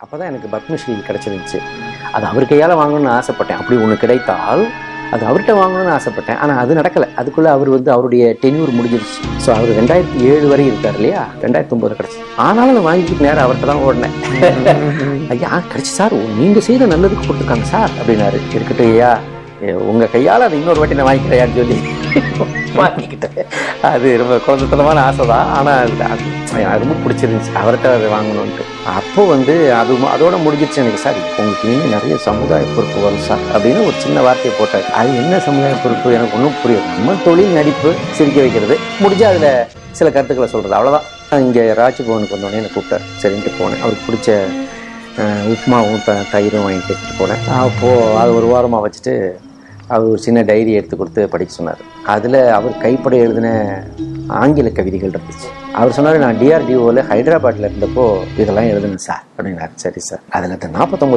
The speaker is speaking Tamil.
அப்போ தான் எனக்கு பத்மஸ்ரீ கிடச்சிருந்துச்சு. அது அவர் கையால் வாங்கணும்னு ஆசைப்பட்டேன். அப்படி ஒன்று கிடைத்தால் அது அவர்கிட்ட வாங்கணும்னு ஆசைப்பட்டேன். ஆனால் அது நடக்கலை. அதுக்குள்ளே அவர் அவருடைய டென்யூர் முடிஞ்சிருச்சு. ஸோ அவர் 2007 வரை இருக்கார் இல்லையா, 2009 கிடச்சி. ஆனாலும் நான் வாங்கிக்கிட்டு நேரம் அவர்கிட்ட தான் ஓடினேன். ஐயா கிடச்சி சார், நீங்கள் செய்த நல்லதுக்கு கொடுத்துருக்காங்க சார் அப்படின்னாரு. இருக்கட்டும் ஐயா, உங்கள் கையால் அதை இன்னொரு வாட்டி நான் வாங்கிக்கிறேன்னு சொல்லி வாங்கிக்கிட்டேன். அது ரொம்ப குழந்தைத்தனமான ஆசை தான். ஆனால் அது ரொம்ப பிடிச்சிருந்துச்சு அவர்கிட்ட அதை வாங்கணுன்ட்டு. அப்போ அதோட முடிஞ்சிருச்சு எனக்கு. சார் உங்களுக்கு இனிமேல் நிறைய சமுதாய பொறுப்பு வரும் சார் அப்படின்னு ஒரு சின்ன வார்த்தையை போட்டார். அது என்ன சமுதாய பொறுப்பு எனக்கு ஒன்றும் புரியும். நம்ம தொழில் நடிப்பு, சிரிக்க வைக்கிறது, முடிஞ்சா அதில் சில கருத்துக்களை சொல்கிறது, அவ்வளோதான். இங்கே ராஜ்பவனுக்கு வந்தோடனே என்னை கூப்பிட்டார். சரின்ட்டு போனேன். அவருக்கு பிடிச்ச உப்புமாவும் தயிரும் வாங்கி எடுத்துகிட்டு போனேன். அப்போது அது ஒரு வாரமாக வச்சுட்டு அவர் ஒரு சின்ன டைரி எடுத்து கொடுத்து படிக்க சொன்னார். அதில் அவர் கைப்பட எழுதின ஆங்கில கவிதைகள் இருந்துச்சு. அவர் சொன்னார், நான் DRDOவில் ஹைதராபாத்தில் இருந்தப்போ இதெல்லாம் எழுதுனேன் சார் அப்படின்னாரு. சரி சார். அதில் 49